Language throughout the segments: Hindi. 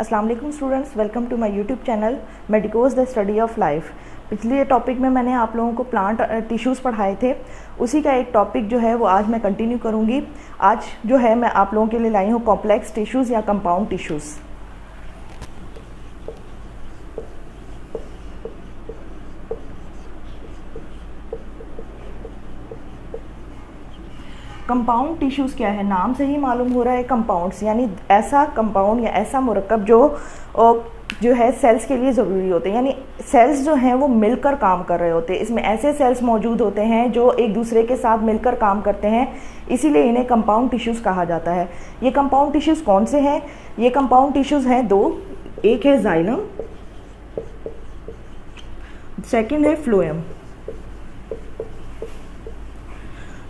अस्सलाम वालेकुम students, welcome to my YouTube channel medicos the study of life. पिछले टॉपिक में मैंने आप लोगों को प्लांट टिश्यूज़ पढ़ाए थे, उसी का एक टॉपिक जो है वो आज मैं कंटिन्यू करूँगी। आज जो है मैं आप लोगों के लिए लाई हूँ कॉम्प्लेक्स टिश्यूज़ या कंपाउंड टिश्यूज़। कंपाउंड टिश्यूज़ क्या है, नाम से ही मालूम हो रहा है कंपाउंड्स, यानी ऐसा कंपाउंड या ऐसा मुरक्कब जो है सेल्स के लिए ज़रूरी होते हैं, यानी सेल्स जो हैं वो मिलकर काम कर रहे होते हैं। इसमें ऐसे सेल्स मौजूद होते हैं जो एक दूसरे के साथ मिलकर काम करते हैं, इसीलिए इन्हें कंपाउंड टिश्यूज़ कहा जाता है। ये कंपाउंड टिश्यूज़ कौन से हैं? ये कंपाउंड टिश्यूज़ हैं दो, एक है जाइलम, सेकेंड है फ्लोएम।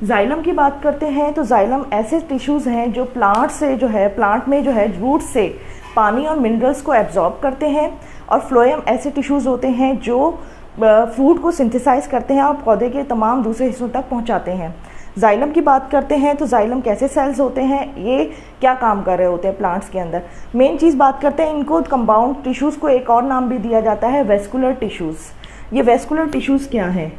जाइलम की बात करते हैं तो जाइलम ऐसे टिश्यूज़ हैं जो प्लांट में जो है रूट से पानी और मिनरल्स को एब्जॉर्ब करते हैं, और फ्लोएम ऐसे टिश्यूज़ होते हैं जो फूड को सिंथेसाइज करते हैं और पौधे के तमाम दूसरे हिस्सों तक पहुंचाते हैं। जाइलम की बात करते हैं तो जाइलम कैसे सेल्स होते हैं, ये क्या काम कर रहे होते हैं प्लांट्स के अंदर। मेन चीज़ बात करते हैं, इनको कंपाउंड टिश्यूज़ को एक और नाम भी दिया जाता है वेस्कुलर टिश्यूज़। ये वेस्कुलर टिश्यूज़ क्या हैं?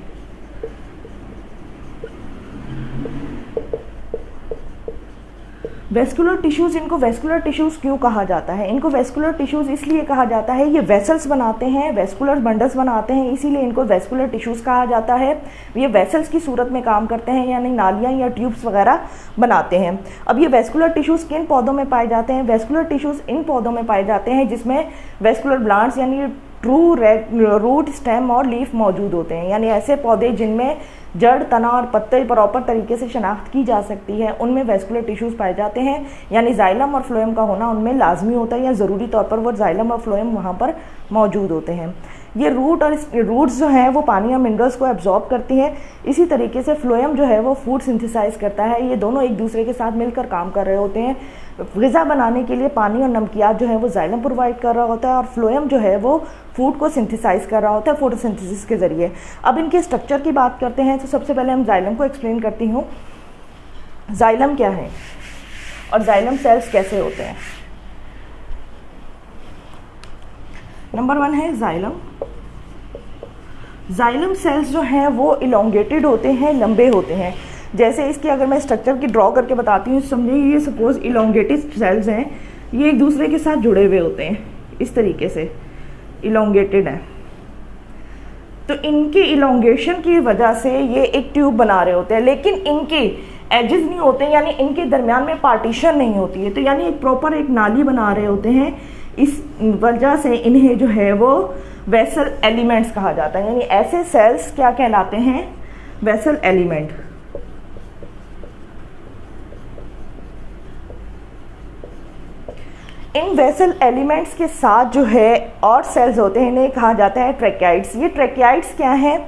वेस्कुलर टिश्यूज़, इनको वेस्कुलर टिश्यूज़ क्यों कहा जाता है? इनको वेस्कुलर टिश्यूज़ इसलिए कहा जाता है, ये वेसल्स बनाते हैं, वेस्कुलर बंडल्स बनाते हैं, इसीलिए इनको वेस्कुलर टिश्यूज़ कहा जाता है। ये वेसल्स की सूरत में काम करते हैं, यानी नालियाँ या ट्यूब्स वगैरह बनाते हैं। अब ये वेस्कुलर टिश्यूज़ किन पौधों में पाए जाते हैं? वेस्कुलर टिश्यूज़ इन पौधों में पाए जाते हैं जिसमें वेस्कुलर ब्लांट्स यानी ट्रू रूट, स्टेम और लीफ मौजूद होते हैं, यानी ऐसे पौधे जिनमें जड़, तना और पत्ते प्रॉपर तरीके से शनाख्त की जा सकती है, उनमें वेस्कुलर टिश्यूज़ पाए जाते हैं। यानी जाइलम और फ्लोएम का होना उनमें लाजमी होता है, या ज़रूरी तौर पर वो जाइलम और फ्लोएम वहाँ पर मौजूद होते हैं। ये रूट्स जो हैं वो पानी और मिनरल्स को एब्जॉर्ब करती हैं, इसी तरीके से फ्लोएम जो है वो फूड सिंथेसाइज करता है। ये दोनों एक दूसरे के साथ मिलकर काम कर रहे होते हैं। ग़िज़ा बनाने के लिए पानी और नमकियात जो है वो जाइलम प्रोवाइड कर रहा होता है, और फ्लोएम जो है वो फूड को सिंथेसाइज कर रहा होता है फोटोसिंथेसिस के ज़रिए। अब इनके स्ट्रक्चर की बात करते हैं तो सबसे पहले हम जाइलम को एक्सप्लेन करती हूँ। जाइलम क्या है और जाइलम सेल्स कैसे होते हैं? नंबर 1 है जाइलम। जाइलम सेल्स जो हैं वो इलोंगेटेड होते हैं, लंबे होते हैं। जैसे इसकी अगर मैं स्ट्रक्चर की ड्रॉ करके बताती हूँ, समझिए ये सपोज इलोंगेटेड सेल्स हैं, ये एक दूसरे के साथ जुड़े हुए होते हैं, इस तरीके से इलोंगेटेड है। तो इनकी इलोंगेशन की वजह से ये एक ट्यूब बना रहे होते हैं, लेकिन इनके एजेस नहीं होते, यानी इनके दरमियान में पार्टीशन नहीं होती है, तो यानी एक प्रॉपर एक नाली बना रहे होते हैं। इस वजह से इन्हें जो है वो वेसल एलिमेंट्स कहा जाता है, यानी ऐसे सेल्स क्या कहलाते हैं? Vessel element. In vessel elements के साथ जो है और सेल्स होते हैं, इन्हें कहा जाता है ट्रैकियाइड्स। ये ट्रैकियाइड्स क्या हैं?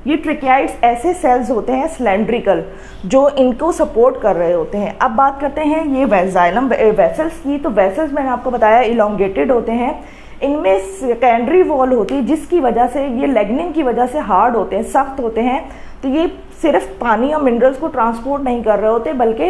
ये ट्रैकियाइड्स ऐसे सेल्स होते हैं सिलेंड्रिकल, जो इनको सपोर्ट कर रहे होते हैं। अब बात करते हैं ये जाइलम वेसल्स की। तो वेसल्स मैंने आपको बताया इलोंगेटेड होते हैं, इनमें सेकेंडरी वॉल होती है जिसकी वजह से ये लेगनिंग की वजह से हार्ड होते हैं, सख्त होते हैं। तो ये सिर्फ पानी और मिनरल्स को ट्रांसपोर्ट नहीं कर रहे होते, बल्कि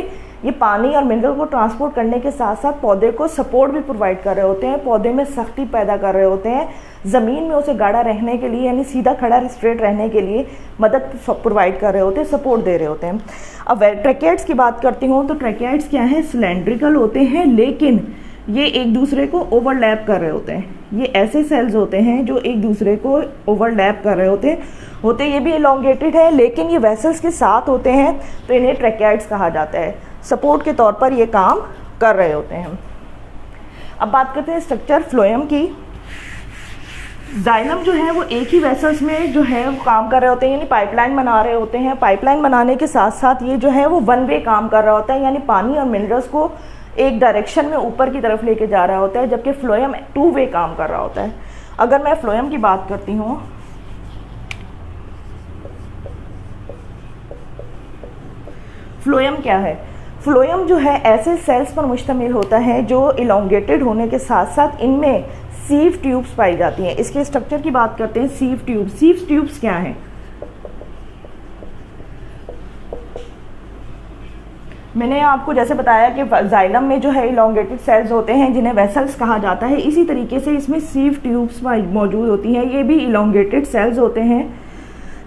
ये पानी और मिनरल को ट्रांसपोर्ट करने के साथ साथ पौधे को सपोर्ट भी प्रोवाइड कर रहे होते हैं, पौधे में सख्ती पैदा कर रहे होते हैं, ज़मीन में उसे गाढ़ा रहने के लिए यानी सीधा खड़ा स्ट्रेट रहने के लिए मदद प्रोवाइड कर रहे होते हैं, सपोर्ट दे रहे होते हैं। अब ट्रैकियाइड्स की बात करती हूँ तो ट्रैकियाइड्स क्या है? सिलेंड्रिकल होते हैं, लेकिन ये एक दूसरे को ओवरलैप कर रहे होते हैं। ये ऐसे सेल्स होते हैं जो एक दूसरे को ओवरलैप कर रहे होते हैं, ये भी इलोंगेटेड है, लेकिन ये वेसल्स के साथ होते हैं, तो इन्हें ट्रैकियाइड्स कहा जाता है। सपोर्ट के तौर पर ये काम कर रहे होते हैं। अब बात करते हैं स्ट्रक्चर फ्लोएम की। जाइलम जो है वो एक ही वेसल्स में जो है वो काम कर रहे होते हैं, यानी पाइपलाइन बना रहे होते हैं। पाइपलाइन बनाने के साथ साथ ये जो है वो वन वे काम कर रहा होता है, यानी पानी और मिनरल्स को एक डायरेक्शन में ऊपर की तरफ लेके जा रहा होता है, जबकि फ्लोएम 2 वे काम कर रहा होता है। अगर मैं फ्लोएम की बात करती हूँ, फ्लोएम क्या है? फ्लोएम जो है ऐसे सेल्स पर मुश्तमिल होता है जो इलोंगेटेड होने के साथ साथ इनमें सीव ट्यूब्स पाई जाती हैं। इसके स्ट्रक्चर की बात करते हैं। सीव ट्यूब्स क्या हैं? मैंने आपको जैसे बताया कि जाइलम में जो है इलोंगेटेड सेल्स होते हैं जिन्हें वेसल्स कहा जाता है, इसी तरीके से इसमें सीव ट्यूब्स मौजूद होती हैं, ये भी इलोंगेटेड सेल्स होते हैं,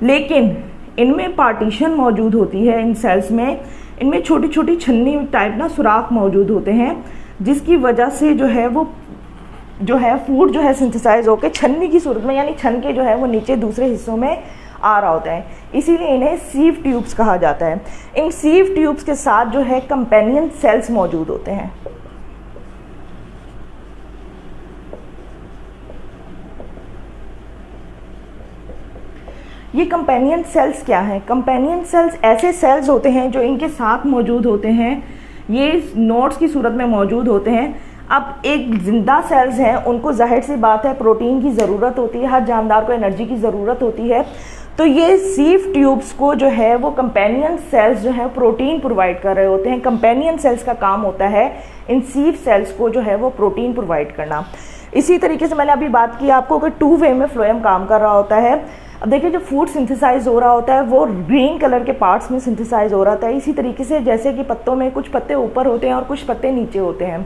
लेकिन इनमें पार्टीशन मौजूद होती है। इन सेल्स में इनमें छोटी छोटी छन्नी टाइप ना सुराख मौजूद होते हैं, जिसकी वजह से जो है वो जो है फूड जो है सिंथेसाइज होकर छन्नी की सूरत में, यानी छन के जो है वो नीचे दूसरे हिस्सों में आ रहा होता है, इसीलिए इन्हें सीव ट्यूब्स कहा जाता है। इन सीव ट्यूब्स के साथ जो है कंपेनियन सेल्स मौजूद होते हैं। ये कंपेनियन सेल्स क्या हैं? कंपेनियन सेल्स ऐसे सेल्स होते हैं जो इनके साथ मौजूद होते हैं, ये नोड्स की सूरत में मौजूद होते हैं। अब एक जिंदा सेल्स हैं, उनको जाहिर सी बात है प्रोटीन की ज़रूरत होती है, हर जानदार को एनर्जी की ज़रूरत होती है, तो ये सीव ट्यूब्स को जो है वो कंपेनियन सेल्स जो है प्रोटीन प्रोवाइड कर रहे होते हैं। कंपेनियन सेल्स का काम होता है इन सीव सेल्स को जो है वो प्रोटीन प्रोवाइड करना। इसी तरीके से मैंने अभी बात की आपको कि 2 वे में फ्लोएम काम कर रहा होता है। अब देखिए, जो फूड सिंथेसाइज हो रहा होता है वो ग्रीन कलर के पार्ट्स में सिंथेसाइज हो रहा होता है, इसी तरीके से जैसे कि पत्तों में कुछ पत्ते ऊपर होते हैं और कुछ पत्ते नीचे होते हैं।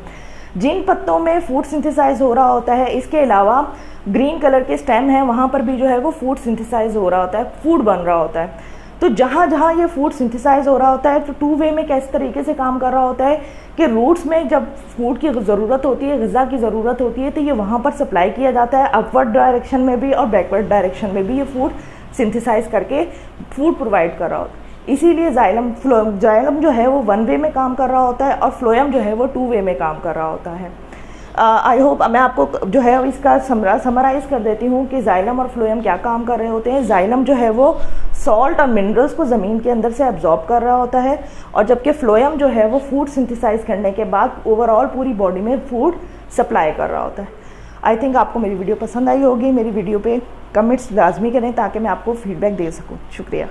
जिन पत्तों में फूड सिंथेसाइज हो रहा होता है, इसके अलावा ग्रीन कलर के स्टेम है, वहाँ पर भी जो है वो फूड सिंथेसाइज हो रहा होता है, फूड बन रहा होता है। तो जहाँ जहाँ ये फूड सिंथेसाइज हो रहा होता है, तो 2 वे में किस तरीके से काम कर रहा होता है कि रूट्स में जब फूड की ज़रूरत होती है, ग़िज़ा की ज़रूरत होती है, तो ये वहाँ पर सप्लाई किया जाता है, अपवर्ड डायरेक्शन में भी और बैकवर्ड डायरेक्शन में भी ये फूड सिंथेसाइज करके फूड प्रोवाइड कर रहा होता है। इसीलिए जाइलम जो है वो 1 वे में काम कर रहा होता है और फ्लोएम जो है वो 2 वे में काम कर रहा होता है। आई होप मैं आपको जो है इसका समराइज़ कर देती हूँ कि जाइलम और फ्लोएम क्या काम कर रहे होते हैं। जाइलम जो है वो सॉल्ट और मिनरल्स को ज़मीन के अंदर से एब्जॉर्ब कर रहा होता है, और जबकि फ्लोएम जो है वो फूड सिंथेसाइज करने के बाद ओवरऑल पूरी बॉडी में फूड सप्लाई कर रहा होता है। आई थिंक आपको मेरी वीडियो पसंद आई होगी। मेरी वीडियो पे कमेंट्स लाजमी करें ताकि मैं आपको फीडबैक दे सकूँ। शुक्रिया।